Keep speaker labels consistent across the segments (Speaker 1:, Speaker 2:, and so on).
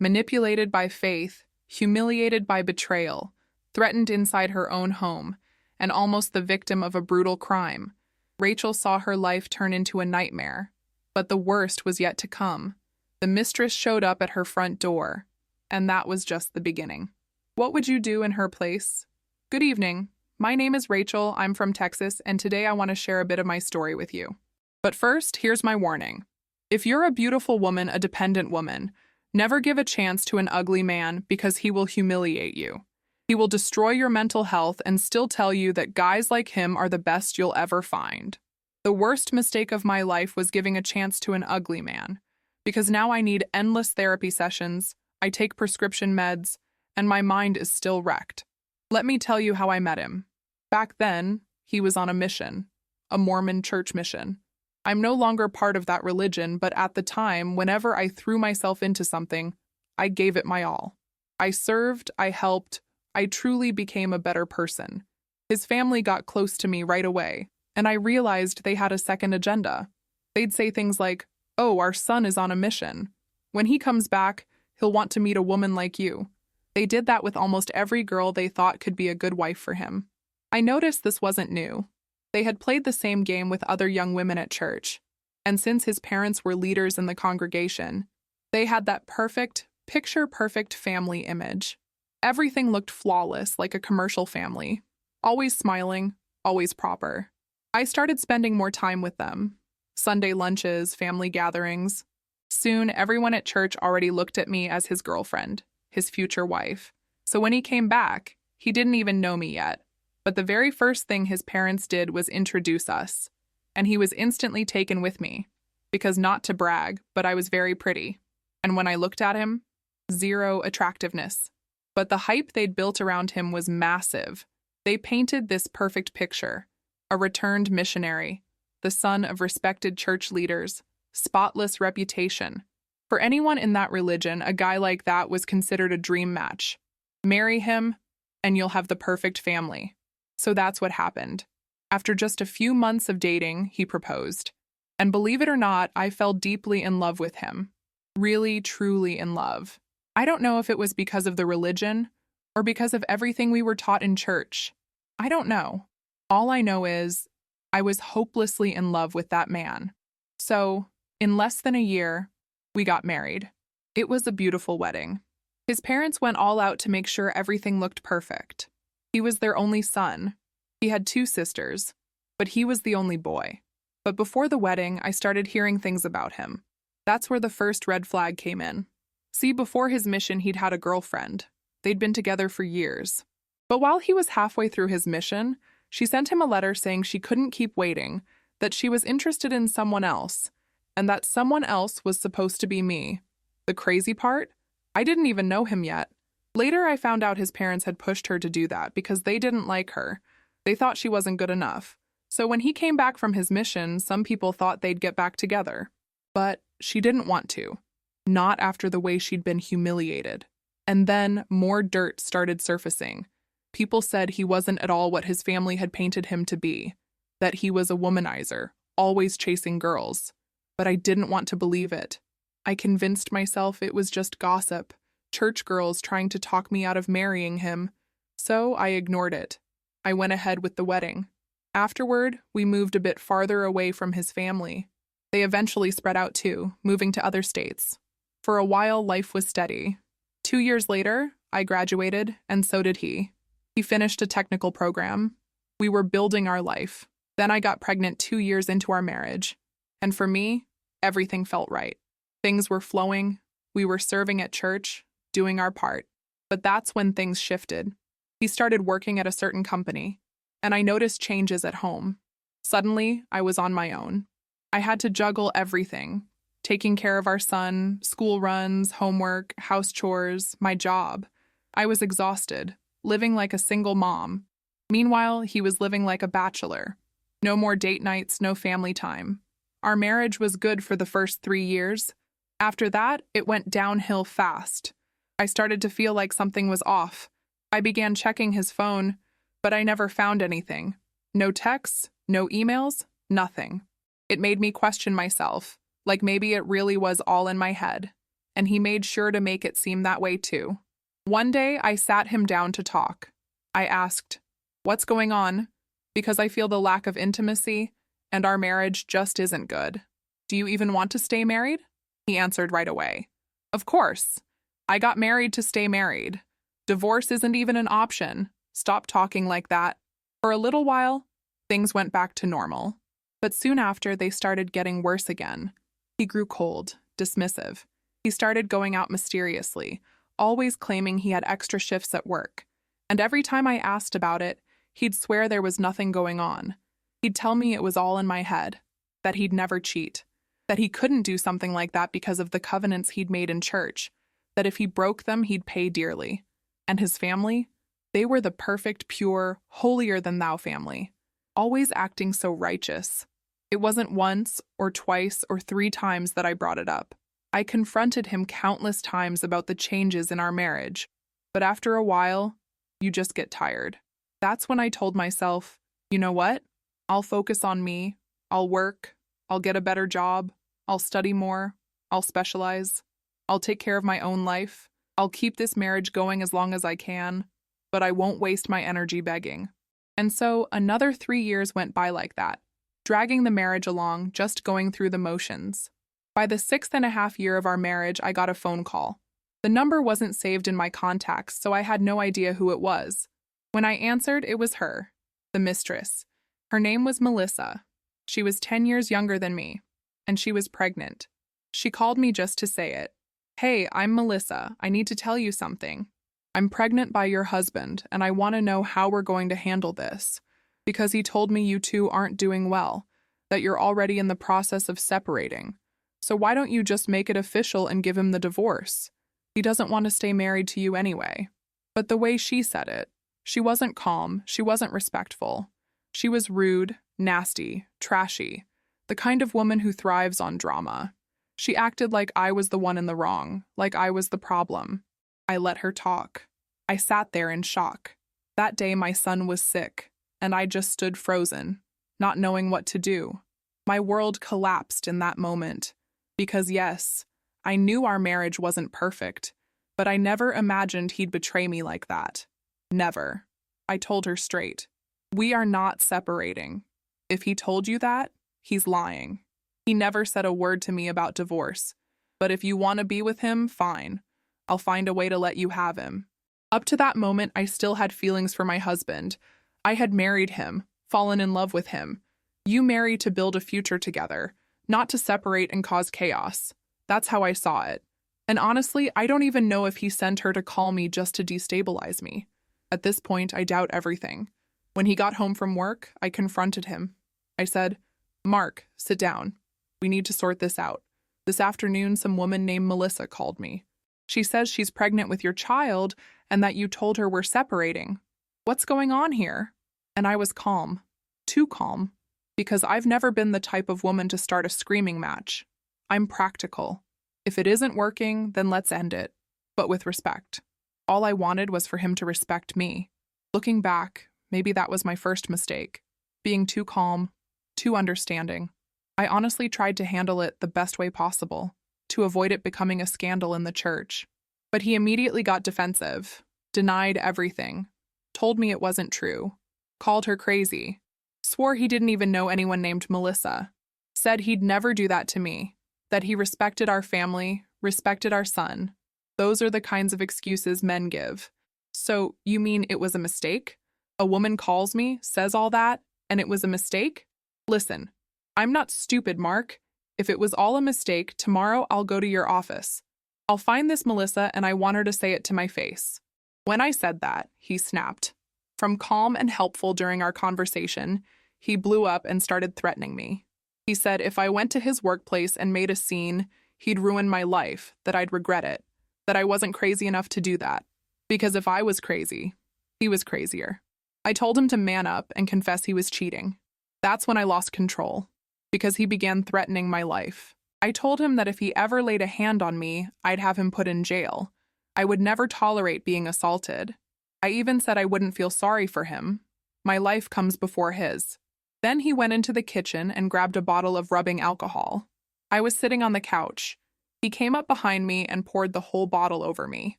Speaker 1: manipulated by faith, humiliated by betrayal, threatened inside her own home, and almost the victim of a brutal crime. Rachel saw her life turn into a nightmare. But the worst was yet to come. The mistress showed up at her front door, and that was just the beginning. What would you do in her place? Good evening. My name is Rachel, I'm from Texas, and today I want to share a bit of my story with you. But first, here's my warning. If you're a beautiful woman, a dependent woman, never give a chance to an ugly man because he will humiliate you. He will destroy your mental health and still tell you that guys like him are the best you'll ever find. The worst mistake of my life was giving a chance to an ugly man, because now I need endless therapy sessions, I take prescription meds, and my mind is still wrecked. Let me tell you how I met him. Back then, he was on a mission, a Mormon church mission. I'm no longer part of that religion, but at the time, whenever I threw myself into something, I gave it my all. I served, I helped, I truly became a better person. His family got close to me right away, and I realized they had a second agenda. They'd say things like, "Oh, our son is on a mission. When he comes back, he'll want to meet a woman like you." They did that with almost every girl they thought could be a good wife for him. I noticed this wasn't new. They had played the same game with other young women at church, and since his parents were leaders in the congregation, they had that perfect, picture-perfect family image. Everything looked flawless, like a commercial family. Always smiling, always proper. I started spending more time with them. Sunday lunches, family gatherings. Soon, everyone at church already looked at me as his girlfriend, his future wife. So when he came back, he didn't even know me yet. But the very first thing his parents did was introduce us. And he was instantly taken with me. Because not to brag, but I was very pretty. And when I looked at him, zero attractiveness. But the hype they'd built around him was massive. They painted this perfect picture. A returned missionary, the son of respected church leaders, spotless reputation. For anyone in that religion, a guy like that was considered a dream match. Marry him, and you'll have the perfect family. So that's what happened. After just a few months of dating, he proposed. And believe it or not, I fell deeply in love with him. Really, truly in love. I don't know if it was because of the religion or because of everything we were taught in church. I don't know. All I know is I was hopelessly in love with that man. So, in less than a year, we got married. It was a beautiful wedding. His parents went all out to make sure everything looked perfect. He was their only son. He had 2 sisters, but he was the only boy. But before the wedding, I started hearing things about him. That's where the first red flag came in. See, before his mission, he'd had a girlfriend. They'd been together for years. But while he was halfway through his mission, she sent him a letter saying she couldn't keep waiting, that she was interested in someone else, and that someone else was supposed to be me. The crazy part? I didn't even know him yet. Later, I found out his parents had pushed her to do that because they didn't like her. They thought she wasn't good enough. So when he came back from his mission, some people thought they'd get back together. But she didn't want to. Not after the way she'd been humiliated. And then more dirt started surfacing. People said he wasn't at all what his family had painted him to be. That he was a womanizer, always chasing girls. But I didn't want to believe it. I convinced myself it was just gossip. Church girls trying to talk me out of marrying him. So I ignored it. I went ahead with the wedding. Afterward, we moved a bit farther away from his family. They eventually spread out too, moving to other states. For a while, life was steady. 2 years later, I graduated, and so did he. He finished a technical program. We were building our life. Then I got pregnant 2 years into our marriage. And for me, everything felt right. Things were flowing. We were serving at church, doing our part. But that's when things shifted. He started working at a certain company, and I noticed changes at home. Suddenly, I was on my own. I had to juggle everything. Taking care of our son, school runs, homework, house chores, my job. I was exhausted, living like a single mom. Meanwhile, he was living like a bachelor. No more date nights, no family time. Our marriage was good for the first 3 years. After that, it went downhill fast. I started to feel like something was off. I began checking his phone, but I never found anything. No texts, no emails, nothing. It made me question myself, like maybe it really was all in my head. and he made sure to make it seem that way too. One day, I sat him down to talk. I asked, "What's going on?" Because I feel the lack of intimacy, and our marriage just isn't good. "Do you even want to stay married?" He answered right away. "Of course. I got married to stay married. Divorce isn't even an option. Stop talking like that." For a little while, things went back to normal. But soon after, they started getting worse again. He grew cold, dismissive. He started going out mysteriously, always claiming he had extra shifts at work. And every time I asked about it, he'd swear there was nothing going on. He'd tell me it was all in my head, that he'd never cheat, that he couldn't do something like that because of the covenants he'd made in church, that if he broke them, he'd pay dearly. And his family? They were the perfect, pure, holier-than-thou family, always acting so righteous. It wasn't once or twice or 3 times that I brought it up. I confronted him countless times about the changes in our marriage, but after a while, you just get tired. That's when I told myself, you know what? I'll focus on me, I'll work, I'll get a better job, I'll study more, I'll specialize, I'll take care of my own life, I'll keep this marriage going as long as I can, but I won't waste my energy begging. And so another 3 years went by like that, dragging the marriage along, just going through the motions. By the 6.5 year of our marriage, I got a phone call. The number wasn't saved in my contacts, so I had no idea who it was. When I answered, it was her, the mistress. Her name was Melissa. She was 10 years younger than me, and she was pregnant. She called me just to say it. "Hey, I'm Melissa. I need to tell you something. I'm pregnant by your husband, and I want to know how we're going to handle this, because he told me you two aren't doing well, that you're already in the process of separating. So why don't you just make it official and give him the divorce? He doesn't want to stay married to you anyway." But the way she said it, she wasn't calm, she wasn't respectful. She was rude, nasty, trashy, the kind of woman who thrives on drama. She acted like I was the one in the wrong, like I was the problem. I let her talk. I sat there in shock. That day my son was sick, and I just stood frozen, not knowing what to do. My world collapsed in that moment. Because yes, I knew our marriage wasn't perfect, but I never imagined he'd betray me like that. Never. I told her straight. We are not separating. If he told you that, he's lying. He never said a word to me about divorce. But if you want to be with him, fine. I'll find a way to let you have him. Up to that moment, I still had feelings for my husband. I had married him, fallen in love with him. You marry to build a future together, not to separate and cause chaos. That's how I saw it. And honestly, I don't even know if he sent her to call me just to destabilize me. At this point, I doubt everything. When he got home from work, I confronted him. I said, "Mark, sit down. We need to sort this out. This afternoon, some woman named Melissa called me. She says she's pregnant with your child and that you told her we're separating. What's going on here?" And I was calm. Too calm. Because I've never been the type of woman to start a screaming match. I'm practical. If it isn't working, then let's end it. But with respect. All I wanted was for him to respect me. Looking back, maybe that was my first mistake. Being too calm, too understanding. I honestly tried to handle it the best way possible, to avoid it becoming a scandal in the church. But he immediately got defensive, denied everything, told me it wasn't true, called her crazy, swore he didn't even know anyone named Melissa, said he'd never do that to me, that he respected our family, respected our son. Those are the kinds of excuses men give. So, you mean it was a mistake? A woman calls me, says all that, and it was a mistake? Listen, I'm not stupid, Mark. If it was all a mistake, tomorrow I'll go to your office. I'll find this Melissa and I want her to say it to my face. When I said that, he snapped. From calm and helpful during our conversation, he blew up and started threatening me. He said if I went to his workplace and made a scene, he'd ruin my life, that I'd regret it, that I wasn't crazy enough to do that. Because if I was crazy, he was crazier. I told him to man up and confess he was cheating. That's when I lost control, because he began threatening my life. I told him that if he ever laid a hand on me, I'd have him put in jail. I would never tolerate being assaulted. I even said I wouldn't feel sorry for him. My life comes before his. Then he went into the kitchen and grabbed a bottle of rubbing alcohol. I was sitting on the couch. He came up behind me and poured the whole bottle over me.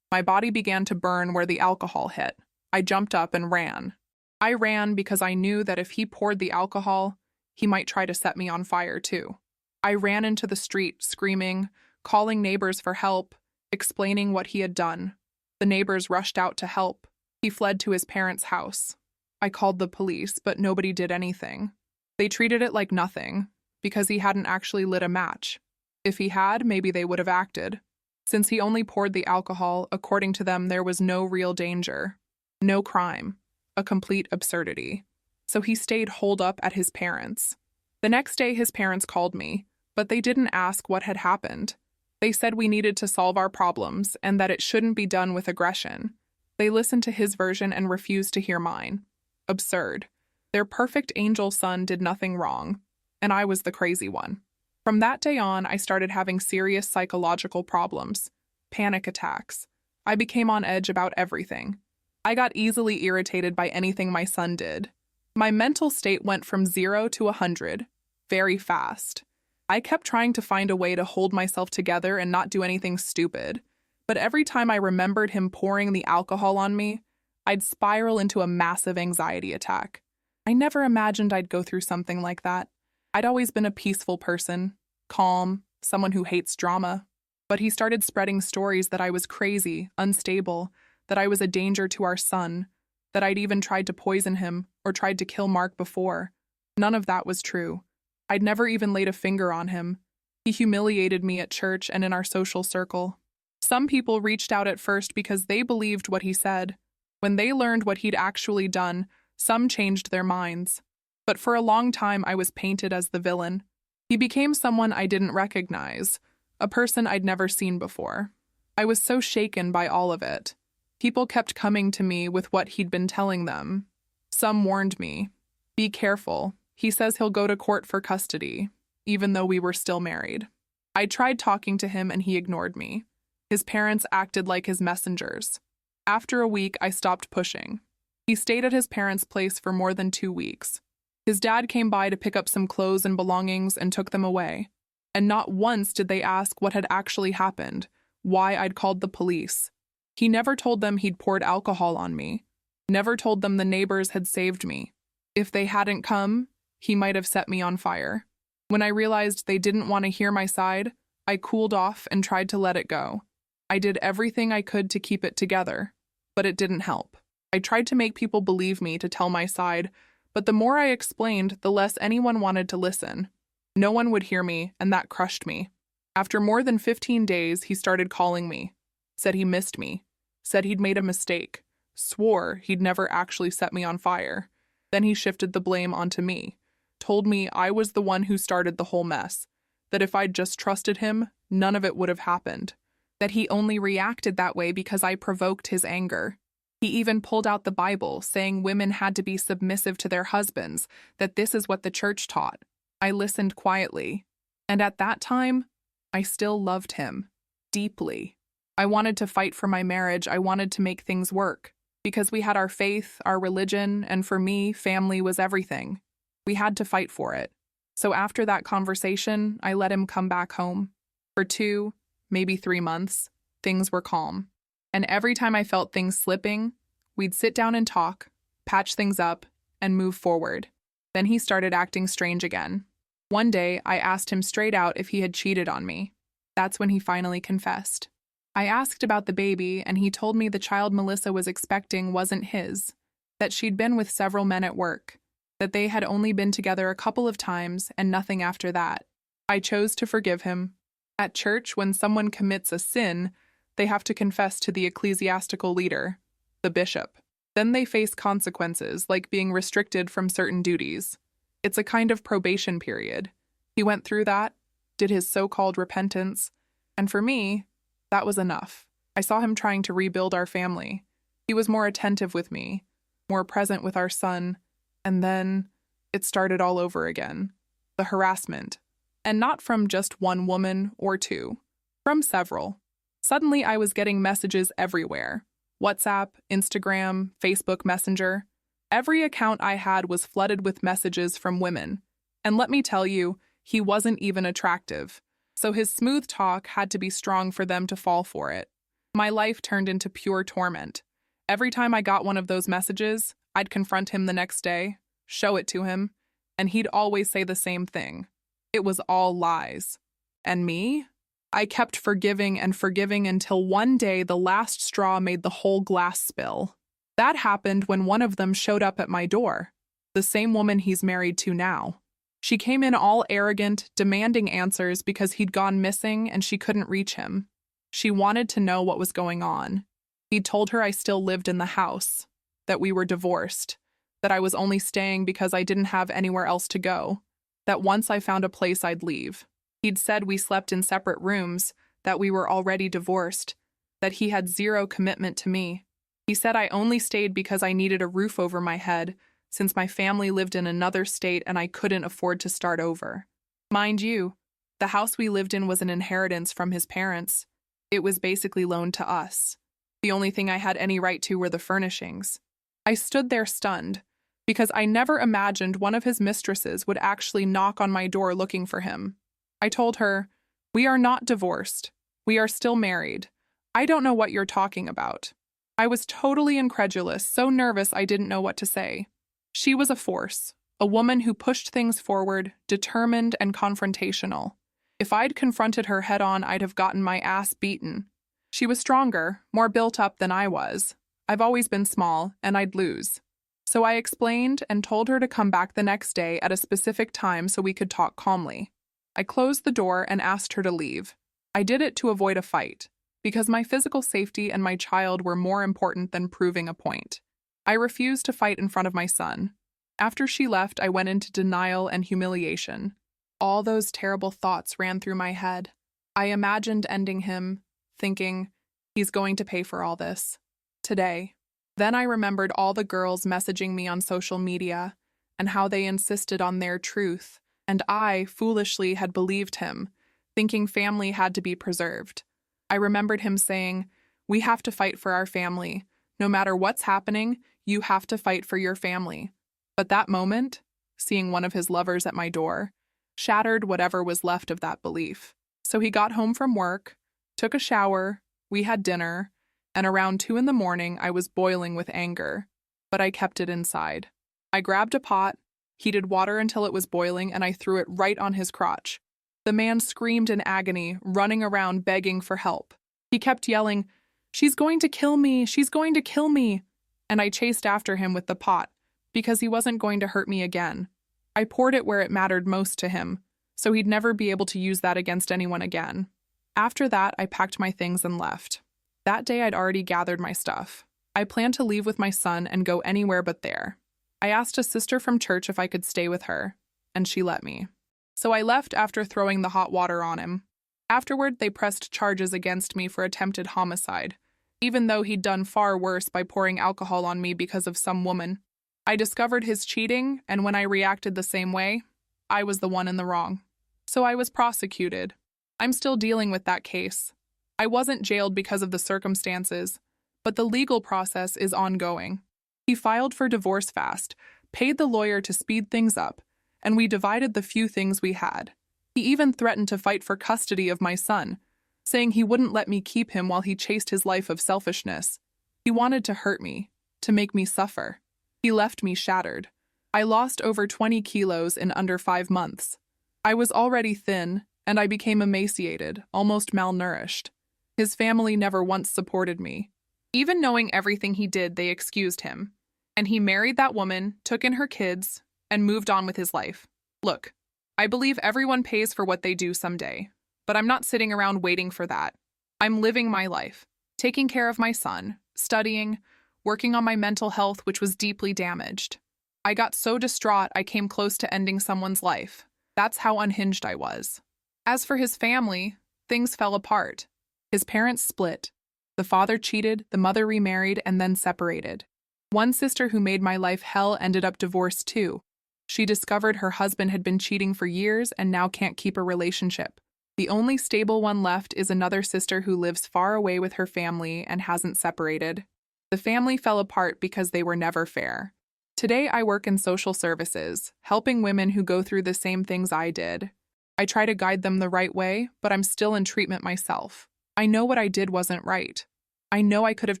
Speaker 1: My body began to burn where the alcohol hit. I jumped up and ran. I ran because I knew that if he poured the alcohol, he might try to set me on fire too. I ran into the street, screaming, calling neighbors for help, explaining what he had done. The neighbors rushed out to help. He fled to his parents' house. I called the police, but nobody did anything. They treated it like nothing, because he hadn't actually lit a match. If he had, maybe they would have acted. Since he only poured the alcohol, according to them, there was no real danger. No crime. A complete absurdity. So he stayed holed up at his parents'. The next day his parents called me, but they didn't ask what had happened. They said we needed to solve our problems and that it shouldn't be done with aggression. They listened to his version and refused to hear mine. Absurd. Their perfect angel son did nothing wrong, and I was the crazy one. From that day on, I started having serious psychological problems, panic attacks. I became on edge about everything. I got easily irritated by anything my son did. My mental state went from 0 to 100, very fast. I kept trying to find a way to hold myself together and not do anything stupid, but every time I remembered him pouring the alcohol on me, I'd spiral into a massive anxiety attack. I never imagined I'd go through something like that. I'd always been a peaceful person, calm, someone who hates drama. But he started spreading stories that I was crazy, unstable, that I was a danger to our son, that I'd even tried to poison him or tried to kill Mark before. None of that was true. I'd never even laid a finger on him. He humiliated me at church and in our social circle. Some people reached out at first because they believed what he said. When they learned what he'd actually done, some changed their minds. But for a long time, I was painted as the villain. He became someone I didn't recognize, a person I'd never seen before. I was so shaken by all of it. People kept coming to me with what he'd been telling them. Some warned me, "Be careful. He says he'll go to court for custody," even though we were still married. I tried talking to him and he ignored me. His parents acted like his messengers. After a week, I stopped pushing. He stayed at his parents' place for more than 2 weeks. His dad came by to pick up some clothes and belongings and took them away. And not once did they ask what had actually happened, why I'd called the police. He never told them he'd poured alcohol on me. Never told them the neighbors had saved me. If they hadn't come, he might have set me on fire. When I realized they didn't want to hear my side, I cooled off and tried to let it go. I did everything I could to keep it together, but it didn't help. I tried to make people believe me to tell my side, but the more I explained, the less anyone wanted to listen. No one would hear me, and that crushed me. After more than 15 days, he started calling me, said he missed me, said he'd made a mistake, swore he'd never actually set me on fire. Then he shifted the blame onto me, told me I was the one who started the whole mess, that if I'd just trusted him, none of it would have happened, that he only reacted that way because I provoked his anger. He even pulled out the Bible, saying women had to be submissive to their husbands, that this is what the church taught. I listened quietly, and at that time, I still loved him, deeply. I wanted to fight for my marriage. I wanted to make things work, because we had our faith, our religion, and for me, family was everything. We had to fight for it. So after that conversation, I let him come back home. For 2, maybe 3 months, things were calm. And every time I felt things slipping, we'd sit down and talk, patch things up, and move forward. Then he started acting strange again. One day, I asked him straight out if he had cheated on me. That's when he finally confessed. I asked about the baby, and he told me the child Melissa was expecting wasn't his, that she'd been with several men at work, that they had only been together a couple of times and nothing after that. I chose to forgive him. At church, when someone commits a sin, they have to confess to the ecclesiastical leader, the bishop. Then they face consequences, like being restricted from certain duties. It's a kind of probation period. He went through that, did his so-called repentance, and for me, that was enough. I saw him trying to rebuild our family. He was more attentive with me, more present with our son, and then it started all over again. The harassment. And not from just one woman or 2, from several. Suddenly, I was getting messages everywhere. WhatsApp, Instagram, Facebook Messenger. Every account I had was flooded with messages from women. And let me tell you, he wasn't even attractive. So his smooth talk had to be strong for them to fall for it. My life turned into pure torment. Every time I got one of those messages, I'd confront him the next day, show it to him, and he'd always say the same thing. It was all lies. And me? I kept forgiving and forgiving until one day the last straw made the whole glass spill. That happened when one of them showed up at my door, the same woman he's married to now. She came in all arrogant, demanding answers because he'd gone missing and she couldn't reach him. She wanted to know what was going on. He'd told her I still lived in the house, that we were divorced, that I was only staying because I didn't have anywhere else to go, that once I found a place I'd leave. He'd said we slept in separate rooms, that we were already divorced, that he had zero commitment to me. He said I only stayed because I needed a roof over my head, since my family lived in another state and I couldn't afford to start over. Mind you, the house we lived in was an inheritance from his parents. It was basically loaned to us. The only thing I had any right to were the furnishings. I stood there stunned, because I never imagined one of his mistresses would actually knock on my door looking for him. I told her, "We are not divorced. We are still married. I don't know what you're talking about." I was totally incredulous, so nervous I didn't know what to say. She was a force, a woman who pushed things forward, determined and confrontational. If I'd confronted her head-on, I'd have gotten my ass beaten. She was stronger, more built up than I was. I've always been small, and I'd lose. So I explained and told her to come back the next day at a specific time so we could talk calmly. I closed the door and asked her to leave. I did it to avoid a fight, because my physical safety and my child were more important than proving a point. I refused to fight in front of my son. After she left, I went into denial and humiliation. All those terrible thoughts ran through my head. I imagined ending him, thinking, he's going to pay for all this. Today. Then I remembered all the girls messaging me on social media and how they insisted on their truth, and I, foolishly, had believed him, thinking family had to be preserved. I remembered him saying, "We have to fight for our family. No matter what's happening, you have to fight for your family." But that moment, seeing one of his lovers at my door, shattered whatever was left of that belief. So he got home from work, took a shower, we had dinner, and around 2 a.m, I was boiling with anger. But I kept it inside. I grabbed a pot, heated water until it was boiling, and I threw it right on his crotch. The man screamed in agony, running around begging for help. He kept yelling, "She's going to kill me! She's going to kill me!" And I chased after him with the pot, because he wasn't going to hurt me again. I poured it where it mattered most to him, so he'd never be able to use that against anyone again. After that, I packed my things and left. That day, I'd already gathered my stuff. I planned to leave with my son and go anywhere but there. I asked a sister from church if I could stay with her, and she let me. So I left after throwing the hot water on him. Afterward, they pressed charges against me for attempted homicide, even though he'd done far worse by pouring alcohol on me because of some woman. I discovered his cheating, and when I reacted the same way, I was the one in the wrong. So I was prosecuted. I'm still dealing with that case. I wasn't jailed because of the circumstances, but the legal process is ongoing. He filed for divorce fast, paid the lawyer to speed things up, and we divided the few things we had. He even threatened to fight for custody of my son, saying he wouldn't let me keep him while he chased his life of selfishness. He wanted to hurt me, to make me suffer. He left me shattered. I lost over 20 kilos in under 5 months. I was already thin, and I became emaciated, almost malnourished. His family never once supported me. Even knowing everything he did, they excused him. And he married that woman, took in her kids, and moved on with his life. Look, I believe everyone pays for what they do someday, but I'm not sitting around waiting for that. I'm living my life, taking care of my son, studying, working on my mental health, which was deeply damaged. I got so distraught I came close to ending someone's life. That's how unhinged I was. As for his family, things fell apart. His parents split. The father cheated, the mother remarried, and then separated. One sister who made my life hell ended up divorced too. She discovered her husband had been cheating for years and now can't keep a relationship. The only stable one left is another sister who lives far away with her family and hasn't separated. The family fell apart because they were never fair. Today I work in social services, helping women who go through the same things I did. I try to guide them the right way, but I'm still in treatment myself. I know what I did wasn't right. I know I could have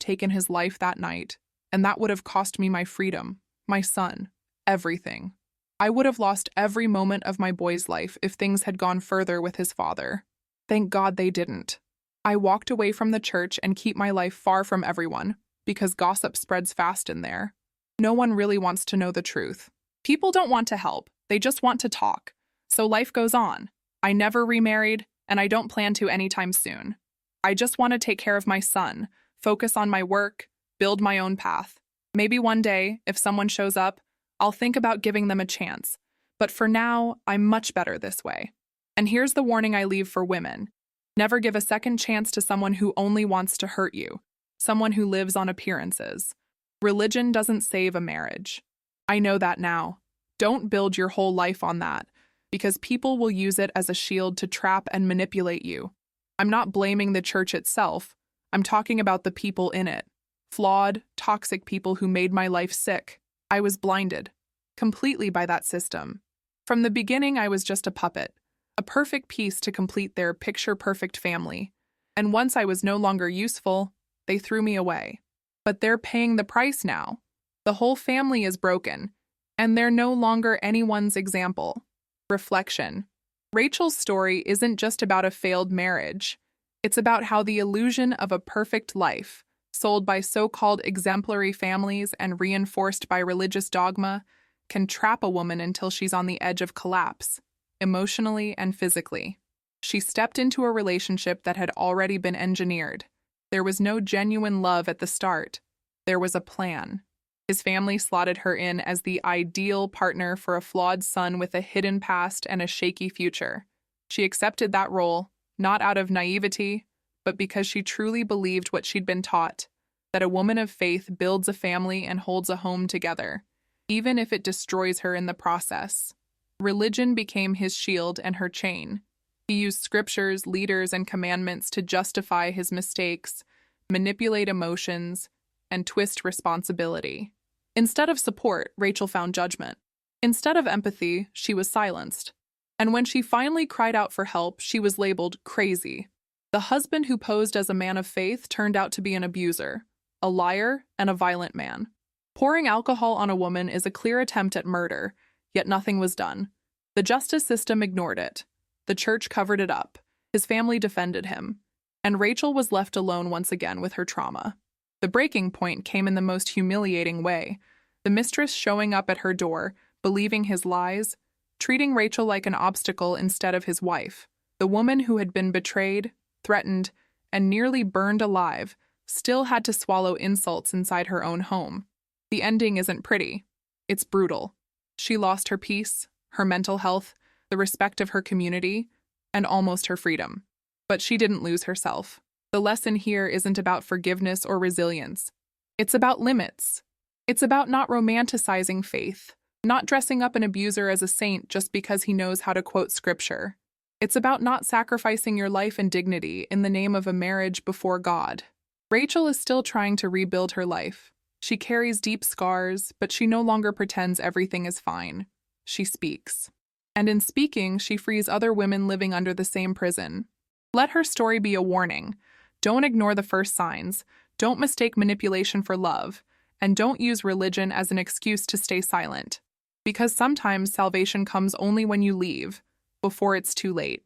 Speaker 1: taken his life that night, and that would have cost me my freedom, my son, everything. I would have lost every moment of my boy's life if things had gone further with his father. Thank God they didn't. I walked away from the church and keep my life far from everyone, because gossip spreads fast in there. No one really wants to know the truth. People don't want to help, they just want to talk. So life goes on. I never remarried, and I don't plan to anytime soon. I just want to take care of my son, focus on my work, build my own path. Maybe one day, if someone shows up, I'll think about giving them a chance. But for now, I'm much better this way. And here's the warning I leave for women. Never give a second chance to someone who only wants to hurt you, someone who lives on appearances. Religion doesn't save a marriage. I know that now. Don't build your whole life on that, because people will use it as a shield to trap and manipulate you. I'm not blaming the church itself. I'm talking about the people in it. Flawed, toxic people who made my life sick. I was blinded completely by that system. From the beginning, I was just a puppet, a perfect piece to complete their picture-perfect family. And once I was no longer useful, they threw me away. But they're paying the price now. The whole family is broken, and they're no longer anyone's example. Reflection. Rachel's story isn't just about a failed marriage. It's about how the illusion of a perfect life, sold by so-called exemplary families and reinforced by religious dogma, can trap a woman until she's on the edge of collapse, emotionally and physically. She stepped into a relationship that had already been engineered. There was no genuine love at the start. There was a plan. His family slotted her in as the ideal partner for a flawed son with a hidden past and a shaky future. She accepted that role, not out of naivety, but because she truly believed what she'd been taught, that a woman of faith builds a family and holds a home together, even if it destroys her in the process. Religion became his shield and her chain. He used scriptures, leaders, and commandments to justify his mistakes, manipulate emotions, and twist responsibility. Instead of support, Rachel found judgment. Instead of empathy, she was silenced. And when she finally cried out for help, she was labeled crazy. The husband who posed as a man of faith turned out to be an abuser, a liar, and a violent man. Pouring alcohol on a woman is a clear attempt at murder, yet nothing was done. The justice system ignored it. The church covered it up. His family defended him. And Rachel was left alone once again with her trauma. The breaking point came in the most humiliating way. The mistress showing up at her door, believing his lies, treating Rachel like an obstacle instead of his wife. The woman who had been betrayed, threatened, and nearly burned alive still had to swallow insults inside her own home. The ending isn't pretty. It's brutal. She lost her peace, her mental health, the respect of her community, and almost her freedom. But she didn't lose herself. The lesson here isn't about forgiveness or resilience. It's about limits. It's about not romanticizing faith, not dressing up an abuser as a saint just because he knows how to quote scripture. It's about not sacrificing your life and dignity in the name of a marriage before God. Rachel is still trying to rebuild her life. She carries deep scars, but she no longer pretends everything is fine. She speaks. And in speaking, she frees other women living under the same prison. Let her story be a warning. Don't ignore the first signs. Don't mistake manipulation for love. And don't use religion as an excuse to stay silent. Because sometimes salvation comes only when you leave, before it's too late.